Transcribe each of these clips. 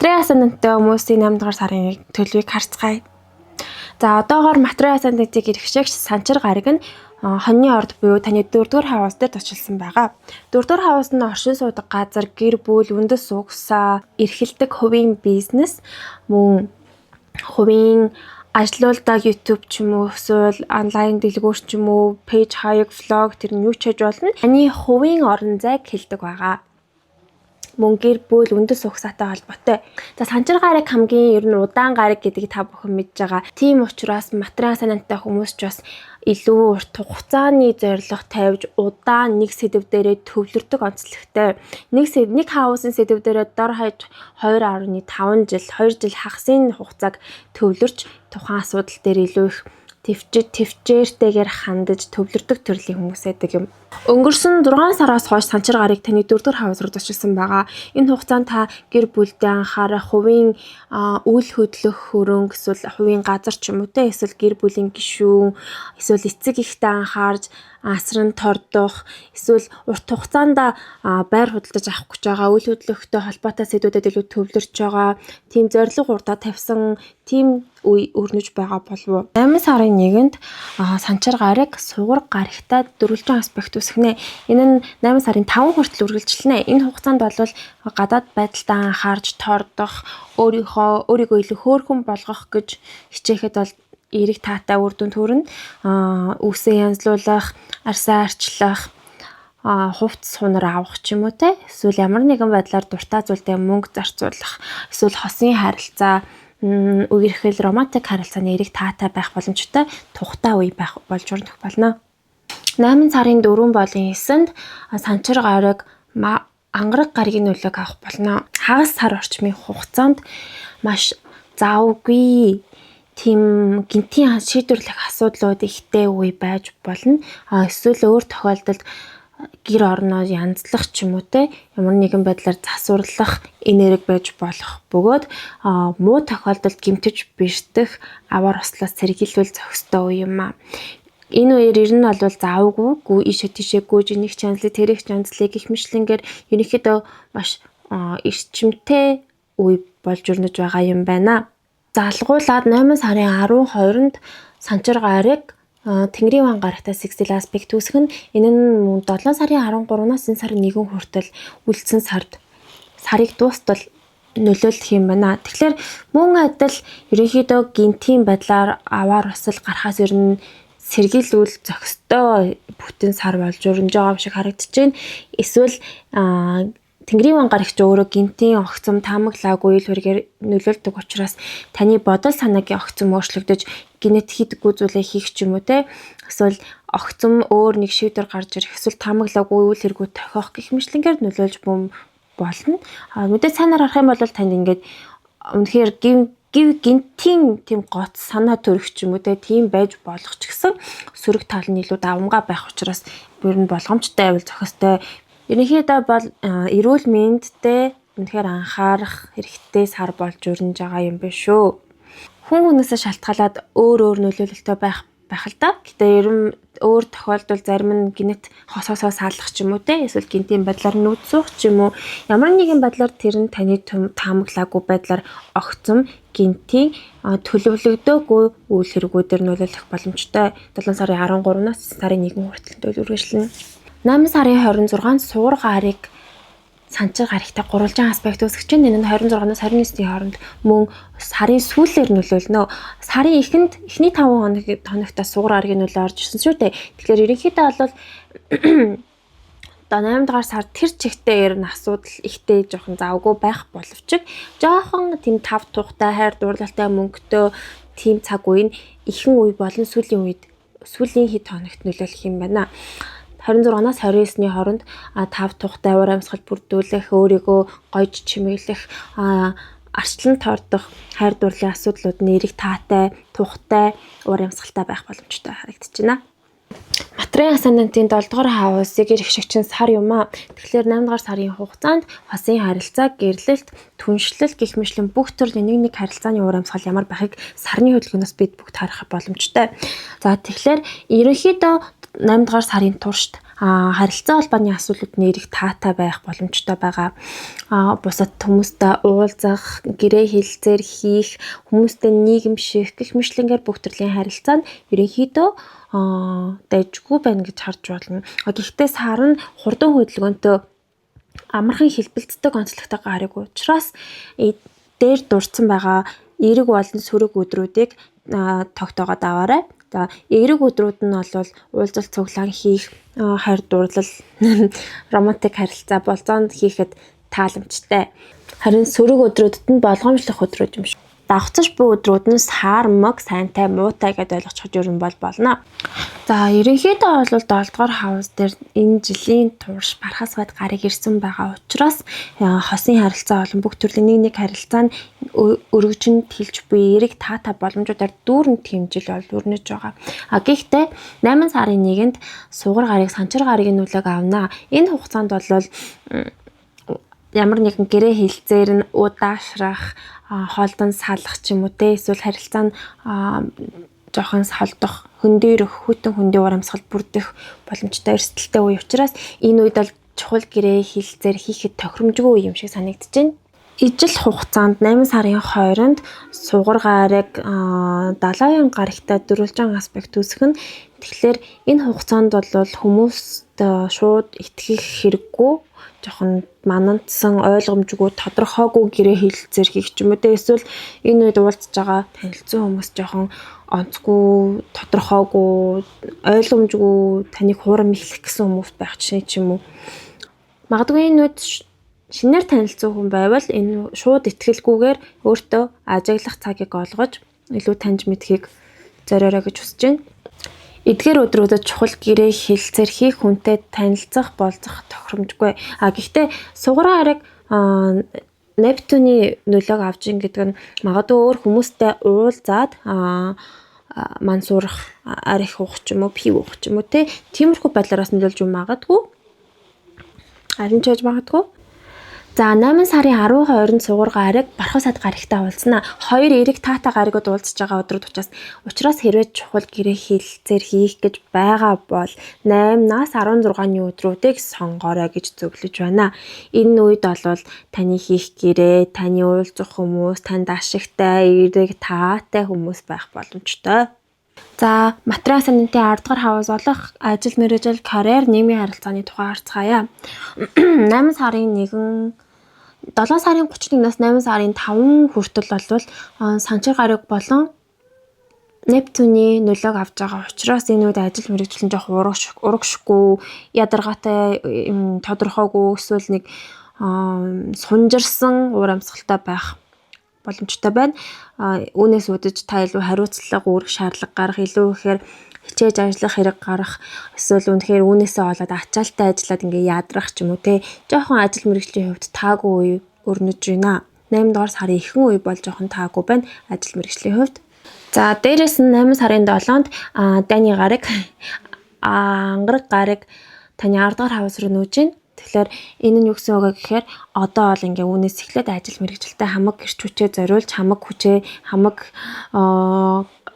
Материал асценденттэй хүмүүсийн 8 дугаар сарын төлөвийг харцгаая. За одоогоор материал асцендентийг эрхшигч Санчир гариг нь хоньны орд буюу таны 4-р хаус дээр зочилсан байгаа. 4-р хаус нь оршин суудаг газар, гэр бүл, үндэс угсаа, эрхэлдэг хувийн бизнес, мөн хувийн ажилуулдаг YouTube ч юм уу, эсвэл онлайн дэлгүүр ч юм уу, пэйж хаяг, влог тэр нь юу ч хийж болно. Таны хувийн орон зайг хэлдэг байгаа. Мөн гэр бүл, үндэс угсаатай холбоотой. За Санчир гариг хамгийн ер нь удаан гариг гэдгийг та бүхэн мэдж байгаа. Тийм учраас материал санаантай хүмүүс ч бас илүү урт хугацааны зорилго тавьж удаан нэг сэдв дээрээ төвлөрдөг онцлогтой. Нэг хаусын сэдв дээрээ дор хаяж 2.5 жил, 2 жил хагасын хугацааг төвлөрч тухайн асуудал дээр илүү их төвчээртэйгээр хандаж төвлөрдөг төрлийн хүмүүс байдаг юм. Өнгөрсөн 6 сараас хойш Санчир гариг таны 4-р хаус руу зочилсан байгаа. Энэ хугацаанд та гэр бүлдээ анхаарах, хувийн үйл хөдлөх хөрөнгө, эсвэл хувийн газар ч юм уу те, эсвэл гэр бүлийн гишүүн, эсвэл эцэг ихтэй анхаарж асран тордох, эсвэл урт хугацаанд байр худалдаж авах гэж байгаа, үйл хөдлөхтэй холбоотой сэдвүүдэд илүү төвлөрч байгаа, тийм зорилго урдаа тавьсан тийм үе өрнөж байгаа болов. 8 сарын 1-нд Санчир гариг сугар гаригтай дөрвөлжин аспект үсгэнэ. Энэ нь 8 сарын 5 хүртэл үргэлжилнэ. Энэ хугацаанд бол гадаад байдалтай анхаарч тордох, өөрийгөө илүү хөөрхөн болгох гэж хичээхэд бол эерэг таатай үр дүн төрнө. Үсээ янзлуулах, арсаа арчлах, хувцс хунар авах ч юм уу те. Эсвэл ямар нэгэн байдлаар дуртай зүйлдээ мөнгө зарцуулах, эсвэл хосын харилцаа, үерхэл романтик харилцааны эерэг таатай байх боломжтой тухтай үе байх болж өрнөх болно. 8 сарын 4 болон 9-нд Санчир гариг ангараг гаригийн нөлөөг авах болно. Хагас сар орчмын хугацаанд маш заавгүй тийм гинтийн шийдвэрлэх асуудлууд ихтэй үе байж болно. Эсвэл өөр тохиолдолд гэр орноо янзлах ч юм уу те, ямар нэгэн байдлаар засварлах энерги байж болох бөгөөд муу тохиолдолд гэмтэж бэртэх, аваар ослоос сэргийлвэл зохистой үе юм аа. Энэ үеэр ер нь бол заавгүй ишэ тишээ гүйж нэг чанслыг тэрэг чанслыг гэх мэтлэнгээр ерөнхийдөө маш эрчимтэй үе болж өрнөж байгаа юм байна. Залгуулад 8 сарын 12-нд Санчир гариг Тэнгэрийн ван гарагтай сексуал аспект үүсгэн. Энэ нь 7 сарын 13-наас энэ сарын 1 хүртэл үлдсэн сарыг дуустал нөлөөлөх юм байна. Тэгэхээр мөн адил ерөнхийдөө гинтийн байдлаар аваар осол гарахаас ер нь сэргийлвэл зохистой бүтэн сар болж өрнөж байгаа юм шиг харагдаж байна. Эсвэл Тэнгэрийн ван гарагч өөрөө гинтийн огцом таамаглаагүй ил хүргээр нөлөөлдөг учраас таны бодол санаагийн огцом өөрчлөгдөж генет хийдэггүй зүйлээ хийх ч юм уу те. Эсвэл огцом өөр нэг шийдвэр гарч ирэх, эсвэл таамаглаагүй үйл хэрэгүүд тохиох гэх мэтлэнгээр нөлөөлж болно. Мэдээ цаанаар харах юм бол танд ингээд үнэхээр гинтийн тийм гоц санаа төрөх ч юм уу те, тийм байж болох ч гэсэн сөрөг тал нь илүү давмгай байх учраас бүр нь болгоомжтой байвал зохистой. Ерөнхийдөө бол эрүүл мэндтэй үнэхээр анхаарах хэрэгтэй сар болж өрнөж байгаа юм биш үү. Хүн хүнээсээ шалтгаалаад өөр нөлөөлөлтөй байх л да. Гэтэ ер нь өөр тохиолдол зарим нь генет хосоосоо салах ч юм уу те, эсвэл гинтийн байдлаар нүд суух ч юм уу, ямар нэгэн байдлаар тэр нь таны таамаглаагүй байдлаар огцом гинтийн төлөвлөгдөөгүй үйл хэрэгүүдээр нөлөөлөх боломжтой. 7 сарын 13-наас сарын 1 хүртэл үргэлжлэнэ. 8 сарын 26-нд сугар гариг Санчир гаригтай гурвалжин аспект үүсгэж байна. Энэ нь 26-наас 29-ний хооронд мөн сарын сүүлээр нөлөөлнө. Сарын эхний 5 хоногт сугар гаригийн нөлөө орж ирсэн шүү дээ. Тэгэхээр ерөнхийдөө бол 8 дугаар сар тэр чигтээ ер нь асуудал ихтэй жоохон завгүй байх боловч жоохон тийм тав тухтай, хайр дурлалтай, мөнгөтэй тийм цаг үе нь ихэн үе болон сүүлийн хэд хоногт нөлөөлөх юм байна. 26-наас 29-ний хооронд тав тухтай уур амьсгал бүрдүүлэх, өөрийгөө гойж чимэглэх, арчлан тордох, хайр дурлалын асуудлууд нь эерэг таатай, тухтай, уур амьсгалтай байх боломжтой харагдаж байна. Материал асцендентийн 7 дугаар хаусыг эрхшигч нь сар юм аа. Тэгэхээр 8 дугаар сарын хугацаанд хосын харилцаа, гэрлэлт, түншлэл гэх мэтлэн бүх төрлийн нэг харилцааны уур амьсгал ямар байхыг сарны хөдөлгөөнөөс бид бүгд харах боломжтой. За тэгэхээр ерөнхийдөө 8 дугаар сарын туршид харилцаа холбооны асуудлууд нэрийг таатай байх боломжтой байгаа. Бусад хүмүүстэй уулзах, гэрээ хэлцээр хийх, хүмүүстэй нийгэмших гэх мэтлэнгээр бүх төрлийн харилцаа нь ерөнхийдөө дайжгүй байна гэж харж болно. Гэхдээ сар нь хурдан хөдөлгөөнтэй амархан хэлбэлцдэг онцлогтой гариг учраас дээр дурдсан байгаа эерэг болон сөрөг өдрүүдийг тогтоогоод аваарай. За эерэг өдрүүд нь бол уулзалт цуглаан хийх, хайр дурлал, романтик харилцаа болзоонд хийхэд тааламжтай. Харин сөрөг өдрүүдэд нь болгоомжлох өдрүүд юм шиг. Давхцаж буй өдрүүд нь сар, мог, сайнтай, муутай гэдээ ойлгочиход ер нь болно. За ерөнхийдөө бол 7 дугаар хавс дээр энэ жилийн турш бархас бод гарыг ирсэн байгаа учраас хосын харилцаа болон бүх төрлийн нэг харилцаа нь өргөжин тэлж буй эерэг таатай боломжуудаар дүүрэн тэмжил бол өрнөж байгаа. Гэхдээ 8 сарын 1-нд сугар гарыг санчир гарагийн нүлэг авнаа. Энэ хугацаанд бол ямар нэгэн гэрээ хэлцээр нь удаашрах, хоолдон салах ч юм уу те эсвэл харилцаа нь жоохон холдох, хөндөрөх, хүйтэн хөндөө урамсгал бүрдэх боломжтой эрсдэлтэй үе учраас энэ үед бол чухал гэрээ хэлцээр хийхэд тохиромжгүй юм шиг санагдаж байна. Ижил хугацаанд 8 сарын 20-нд сугар гараг 70 гарагтай дөрвөлжин аспект үүсэх нь. Тэгэхээр энэ хугацаанд бол хүмүүст шууд итгэх хэрэггүй, жоохон манандсан, ойлгомжгүй, тодорхойгүй гэрээ хэлэлцээр хийх ч юм уу те эсвэл энэ үед уулзж байгаа танилцсан хүмүүс жоохон онцгүй, тодорхойгүй, ойлгомжгүй, таныг хуурам ихлэх гэсэн хүмүүс байх ч юм уу. Магадгүй энэ үед шинээр танилцсан хүн байвал энэ шууд итгэлгүйгээр өөртөө ажиглах цагийг олгож илүү таньж мэдхийг зориорой гэж хүсэж байна. Эдгээр өдрүүдэд чухал гэрээ хэлэлцээр хийх хүнтэй танилцах, болцох тохиромжгүй. Гэхдээ сугар гараг Нептуны нөлөөг авч ийн гэдэг нь магадгүй өөр хүмүүстэй уулзаад мансуурах, арих уух ч юм уу, пив уух ч юм уу те. Тиймэрхүү байдлаараас нөлөөлж магадгүй. Харин ч магадгүй. За 8 сарын 12-нд сугар гараг бархас сад гарагтай уулзнаа. 2 эерэг таатай гарагуд уулзж байгаа өдрүүд учраас хэрвээ чухал гэрээ хэлэлцээр хийх гэж байгаа бол 8-аас 16-ны өдрүүдийг сонгоорой гэж зөвлөж байна. Энэ үед бол таны хийх гэрээ, таны уулзах хүмүүс, танд ашигтай, эерэг таатай хүмүүс байх боломжтой. За материал санитын 10 дугаар хаваас болох ажил мэргэжил, карьер, нийгмийн харилцааны тухай харцгаая. 8 сарын 1 7 сарын 31-наас 8 сарын 5 хүртэл бол санчир гараг болон Нептуны нөлөөг авч байгаа учраас энэ үед ажил мэргэжил нь жоох урагшгүй, ядаргаатай, тодорхойгүй эсвэл нэг сунжирсан уур амьсгалтай байх боломжтой байна. Үүнээс үүдэж та илүү хариуцлага үүрэх шаардлага гарах, илүү ихээр хичээж ажиллах хэрэг гарах, эсвэл үнэхээр үүнээсээ болоод ачаалттай ажиллаад ингээ ядрах ч юм уу те. Жохон ажил мэргэжлийн хувьд таагүй үе өрнөж байна. 8 дугаар сарын ихэнх үе бол жохон таагүй байна ажил мэргэжлийн хувьд. За дээрээс нь 8 сарын 7-нд Дани гараг, ангараг гараг таны 10 дугаар хавс руу нүүж байна. Тэгэхээр энэ нь юу гэсэн үг гэхээр одоо бол ингээ үүнээс эхлээд ажил мэргэжилтэд хамаг гэрч хүчээ зориулж хамаг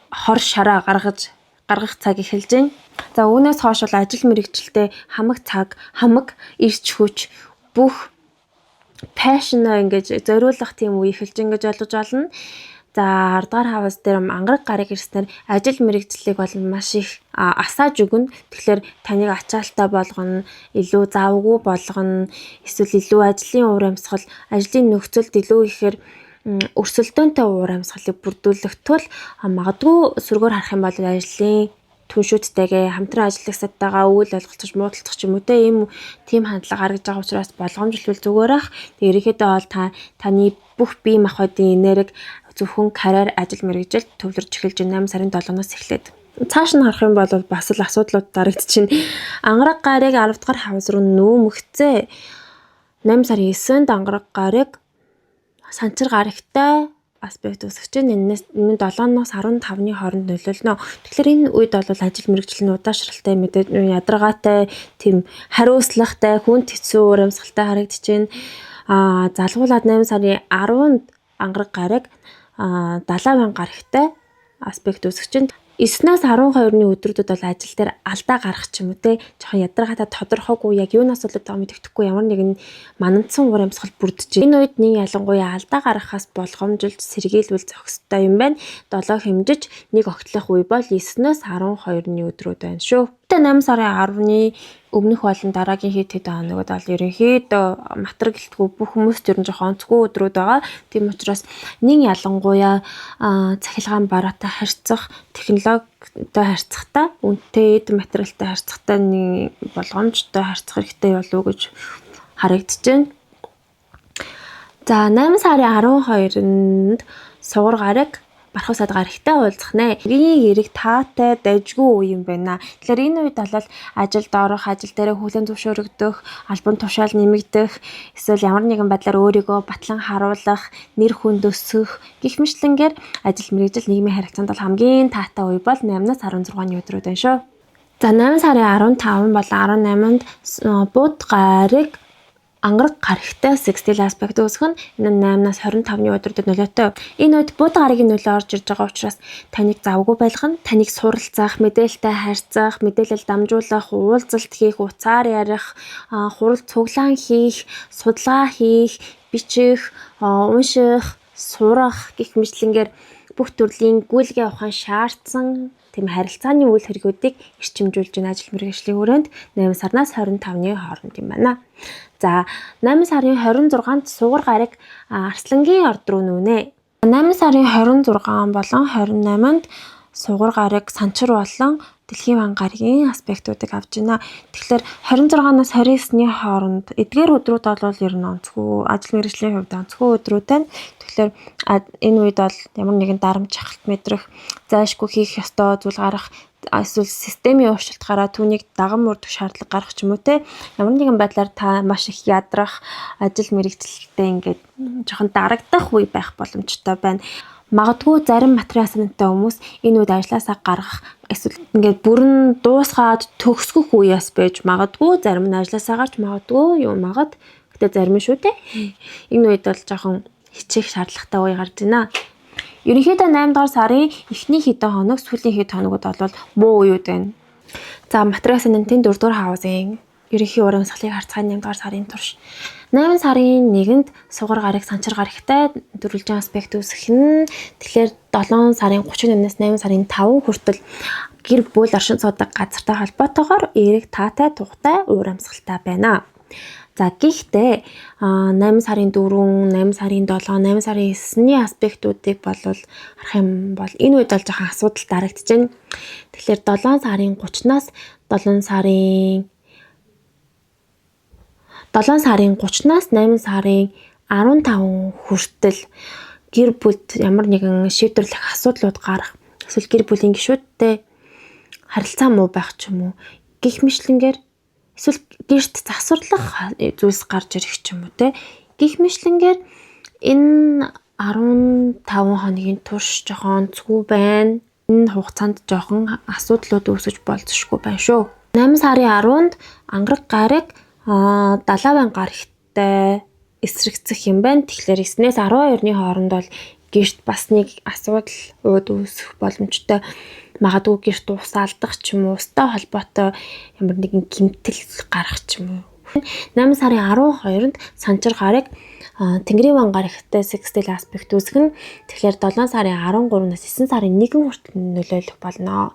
хор шараа гаргах цаг эхэлж байна. За үүнээс хойш бол ажил мэргэжилтэд хамаг цаг, хамаг эрч хүч бүх пашнаа ингэж зориулах тийм үе эхэлж ингэж ойлгож байна. За 10 дугаар хавас дээр ангараг гараг ирснээр ажил мэргэжлийг бол маш их асааж өгнө. Тэгэхээр таныг ачаалттай болгоно, илүү завгүй болгоно, эсвэл илүү ажлын уур амьсгал, ажлын нөхцөлд илүү ихээр өрсөлдөөнтэй уур амьсгалыг бүрдүүлэх тул магадгүй сүргээр харах юм бол ажлын түншүүдтэйгээ хамтран ажиллах садтайгаа үйл ойлголцож муудалцах ч юм уу тийм хандлага гаргаж байгаа учраас болгоомжлол зүгээр ах. Тэгээ ерөнхийдөө бол таны бүх бие махбодын энерги зөвхөн карьер, ажил мэргэжилд төвлөрж эхэлж 8 сарын 7-наас эхлээд. Цааш нь харах юм бол бас л асуудлууд дарагдчихэв. Ангараг гарыг 10 дугаар хавс руу нүүмгцээ. 8 сарын 9-нд ангараг гарыг санчир гарагтай аспект үүсгэж байна. Энэ 7-ноос 15-ны хооронд нөлөөлнө. Тэгэхээр энэ үед бол ажил мэргэжлийн удаашралтай мэдээж ядаргаатай, тийм хариуцлагатай, хүнд хэцүү уур амьсгалтай харагдаж байна. Залгуулад 8 сарын 10-нд ангараг гараг 70,000 гарагтай аспект үүсгэж байна. 9-аас 12-ны өдрүүдэд бол ажил дээр алдаа гарах ч юм уу те жоохон ядаргаатай тодорхойгүй яг юунаас болоод байгаа мэддэхгүй ямар нэгэн манандсан уур амьсгал бүрдэж байна. Энэ үед нэг ялангуяа алдаа гаргахаас болгоомжилж сэргийлвэл зохистой юм байна. 7 хэмжиж нэг огтлох үе бол 9-аас 12-ны өдрүүд байна шүү. Тэ 8 сарын 10-ны өмнөх болон дараагийн хэд хоногуд бол ерөнхийдөө матар гэлтгүй бүх хүмүүст ер нь жоохон онцгүй өдрүүд байгаа. Тийм учраас нэг ялангуяа цахилгаан бараатай харьцах, технологитой харьцахтаа, үнэтэй эд материалтай харьцахтаа нэг болгоомжтой харьцах хэрэгтэй болов уу гэж харагдаж байна. За 8 сарын 12-нд сугар гараг барах сад гарагтай уулзах нэ. Иргэний эрэг таатай дайжгүй үе юм байна. Тэгэхээр энэ үед бол ажилд орох, ажил дээрээ хүлээн зөвшөөрөгдөх, албан тушаал нэмэгдэх, эсвэл ямар нэгэн байдлаар өөрийгөө батлан харуулах, нэр хүнд өсөх гэх мэтлэнгээр ажил мэргэжил нийгмийн харилцаанд бол хамгийн таатай үе бол 8-аас 16-ны өдрүүд байна шүү. За 8 сарын 15 бол 18-нд бууд гараг ангараг гарагтай sextile aspect үүсгэн энэ 8-аас 25-ны өдрүүдэд нөлөөтэй. Энэ үед бууд гарагийн нөлөө орж ирж байгаа учраас таныг завгүй байлгана, таныг суралцах, мэдээлэлтэй харьцах, мэдээлэл дамжуулах, уулзалт хийх, уцаар ярих, хурал цуглаан хийх, судалгаа хийх, бичих, унших, сурах гэх мэтлэнгээр бүх төрлийн гүйлгээ ухаан шаардсан тийм харилцааны үйл хэргүүдийг эрчимжүүлж байна ажил мэргэжлийн хүрээнд 8 сараас 25-ны хооронд юм байна. За 8 сарын 26-нд сугар гараг Арслангийн орд руу нүнэ. 8 сарын 26 болон 28-нд сугар гараг Санчир болон Дэлхийн ван гарагийн аспектуудыг авч байна. Тэгэхээр 26-наас 29-ний хооронд эдгээр өдрүүд бол ер нь онцгүй ажил мэргэжлийн хувьд онцгүй өдрүүд байна. Тэгэхээр энэ үед бол ямар нэгэн дарамт шахалт мэдрэх, зайлшгүй хийх ёстой зүйл гарах, эсвэл системийн өөрчлөлт түүнийг даган мөрдөх шаардлага гарах ч юм уу те. Ямар нэгэн байдлаар та маш их ядрах, ажил мэргэжилтэд ингээд жоохон дарагдах үе байх боломжтой байна. Магадгүй зарим материал санаатай хүмүүс энэ үед ажилласаа гаргах эсвэл ингээд бүрэн дуусгаад төгсгөх үеэс байж магадгүй, зарим нь ажилласаа гарч магадгүй юм магад. Гэтэ зарим нь шүү те. Энэ үед бол жоохон хичээх шаардлагатай үе гарч байна. Ерөнхийдөө 8 дугаар сарын эхний хэдэн хоног, сүүлийн хэд хоногуд бол муу үеуд байна. За материал санаатын 4 дугаар хавзын ерөнхий уур амьсгалыг харьцааны 8 дугаар сарын турш 8 сарын 1-нд сугар гараг Санчир гарагтай дөрвөлжин аспект үүсэх нь. Тэгэхээр 7 сарын 38-наас 8 сарын 5 хүртэл гэр бүл оршин суудаг газартай холбоотойгоор эрэг таатай тухтай уур амьсгалтай байна. За гэхдээ 8 сарын 4, 8 сарын 7, 8 сарын 9-ний аспектуудыг болвол харах юм бол энэ үед бол жоохон асуудал дарагдж байна. Тэгэхээр 7 сарын 30-наас 7 сарын 30-наас 8 сарын 15 хүртэл гэр бүлд ямар нэгэн шийдвэрлэх асуудлууд гарах, эсвэл гэр бүлийн гишүүдтэй харилцаа муу байх ч юм уу гих мэтлэнгээр эсвэл гэрт засварлах зүйлс гарч ирэх ч юм уу те. Гих мэтлэнгээр энэ 15 хоногийн турш жоохон онцгүй байна. Энэ хугацаанд жоохон асуудлууд үүсэж болзошгүй байна шүү. 8 сарын 10-нд ангараг гараг далаван гарагтай эсрэгцэх юм байна. Тэгэхээр 9-ээс 12-ны хооронд бол гэрт бас нэг асуудал үүсэх боломжтой. Магадгүй гэрт ус алдах ч юм уу, устай холбоотой ямар нэгэн гэмтэл гарах ч юм уу. 8 сарын 12-нд Санчир гараг Тэнгэрийн ван гарагтай sextile aspect үүсгэн. Тэгэхээр 7 сарын 13-наас 9 сарын 1 хүртэл нөлөөлөх болно.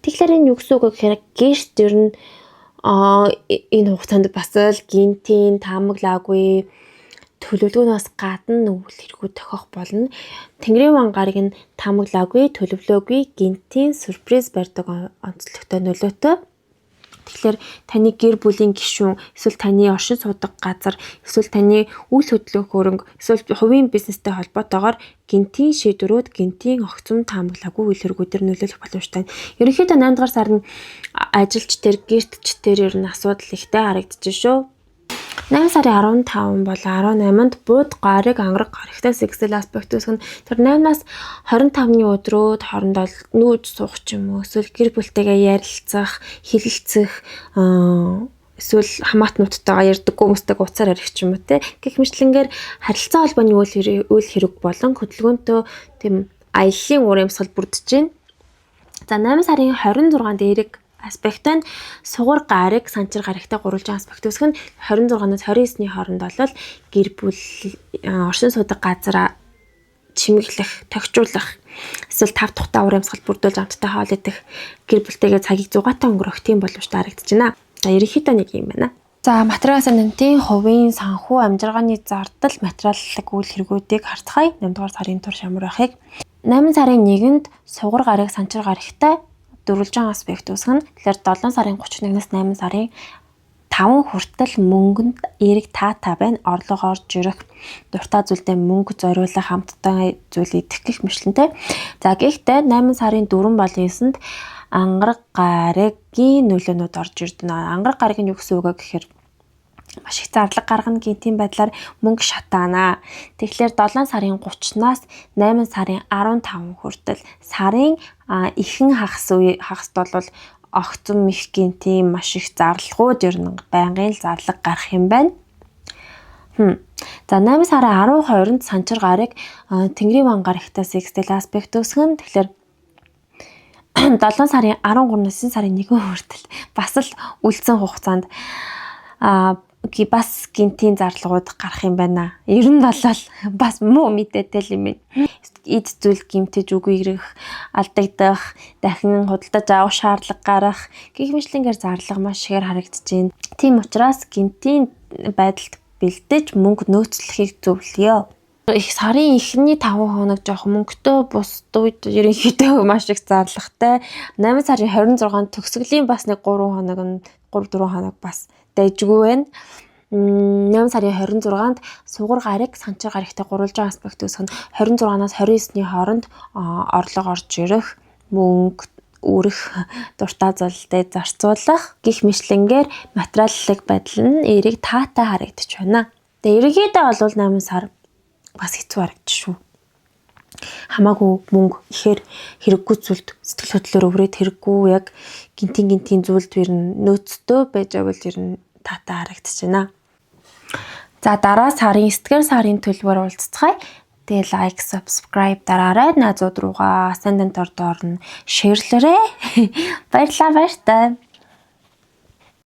Тэгэхээр энэ юу гэсэн үг гэхээр гэрт ер нь энэ хугацаанд бас л гинтийн таамаглаагүй төлөвлөгөөнөөс гадна үйл хэрэгүүд тохиох болно. Тэнгэрийн ван гараг нь таамаглаагүй, төлөвлөөгүй, гинтийн сюрприз барьдаг онцлогтой нөлөөтэй. Тэгэхээр таны гэр бүлийн гишүүн, эсвэл таны оршин суудаг газар, эсвэл таны үйл хөдлөх хөрөнгө, эсвэл хувийн бизнестэй холбоотойгоор гинтийн шийдвэрүүд, гинтийн огцом таамаглаагүй үйл хэрэгүүдээр нөлөөлөх боломжтой. Ерөнхийдөө 8 дугаар сард ажилч тэр, гэртч тэр ер нь асуудал ихтэй харагдаж шүү. 8 сарын 15 бол 18-нд бууд гараг ангараг гарагтай sextile aspect үүсгэн. Тэр 8-аас 25-ны өдрүүд хоорондоо нүүж суух ч юм уу, эсвэл гэр бүлтэйгээ ярилцах, хилэлцэх, эсвэл хамаатнуудтайгаа ярьдаггүй хүмүүстэйгээ уцаар ярих ч юм уу те. Гэх мэтлэнгээр харилцаа холбооны үйл хэрэг болон хөдөлгөөнтэй тийм аяллаа уур амьсгал бүрдэж байна. За 8 сарын 26-нд эерэг аспект нь сугар гариг, санчир гаригтай гурвалжин аспект үүсгэн 26-наас 29-ний хооронд бол гэр бүл оршин суудаг газар чимэглэх, тохижуулах, эсвэл тав тухтай ур амьсгал бүрдүүлж амттай хоол идэх, гэр бүлтэйгээ цагийг зугаатай өнгөрөх тийм боломж харагдаж байна. За ерөнхийдөө нэг юм байна. За материал санамтын хувийн санхүү амжиргааны зардал материаллык үйл хэрэгүүдийг харцгаая. 8 дугаар сарын тур шамар байхыг 8 сарын 1-нд сугар гариг, санчир гаригтай дөрвөлжин аспект үүсгэн. Тэгэхээр 7 сарын 31-наас 8 сарын 5 хүртэл мөнгөнд эерэг таата байна. Орлого орж ирэх, дуртай зүйлдээ мөнгө зориулах, хамттай зүйл идэх гэх мэтлэнтэй. За гэхдээ 8 сарын 4 болон 9-нд ангараг гаригийн нөлөөнүүд орж ирдэнэ. Ангараг гариг нь юу гэсэн үг вэ гэхээр маш их зарлаг гаргана, гинтийн байдлаар мөнгө шатаана. Тэгэхээр 7 сарын 30-наас 8 сарын 15 хүртэл сарын ихэнх хагаст бол огцом их гинтийн маш их зарлагууд ер нь байнгын зарлаг гарах юм байна. За 8 сарын 12-нд санчир гариг Тэнгэрийн ван гаригтай секстил аспект үүсгэн. Тэгэхээр 7 сарын 13-наас 9 сарын 1 хүртэл бас л үлдсэн хугацаанд бас гинтийн зарлагууд гарах юм байна. Ер нь бол бас муу мэдээтэй юм байна. Эд зүйл гимтэж үгүй ирэх, алдагдах, дахин худалдаж авах шаардлага гарах, гэх мэтлэнгээр зарлага маш ихээр харагдаж байна. Тийм учраас гинтийн байдалд бэлдэж мөнгө нөөцлөхийг зөвлөё. Их сарын эхний 5 хоног жоох мөнгөтэй, бусд үед ерөнхийдөө маш их зарлагтай. 8 сарын 26-нд төгсгөлийн бас нэг 3-4 хоног бас дайжгүй байна. 8 сарын 26-нд сугар гариг, санчир гаригтай гурвалжин аспект үүсгэн 26-наас 29-ний хооронд орлого орж ирэх, мөнгө өрөх, дуртай зүйлдээ зарцуулах гих мэтлэнгээр материаллык байдал нь эерэг таатай харагдаж байна. Тэгээ ерөнхийдөө бол 8 сар бас хэцүү харагдаж шүү. Хамаагүй мөнгө ихээр хэрэггүй зүйлд сэтгэл хөдлөлөөр өврээд хэрэггүй яг гинтийн зүйлд ер нь нөөцтэй байж байвал ер нь таатай харагдаж байна. За дараа сарын 9 сарын төлбөр уулзцгаая. Тэгээ лайк, subscribe дараарай. Найзууд руугаа сайн дантор доор нь шеэрлээрэй. Баярлалаа баяртай.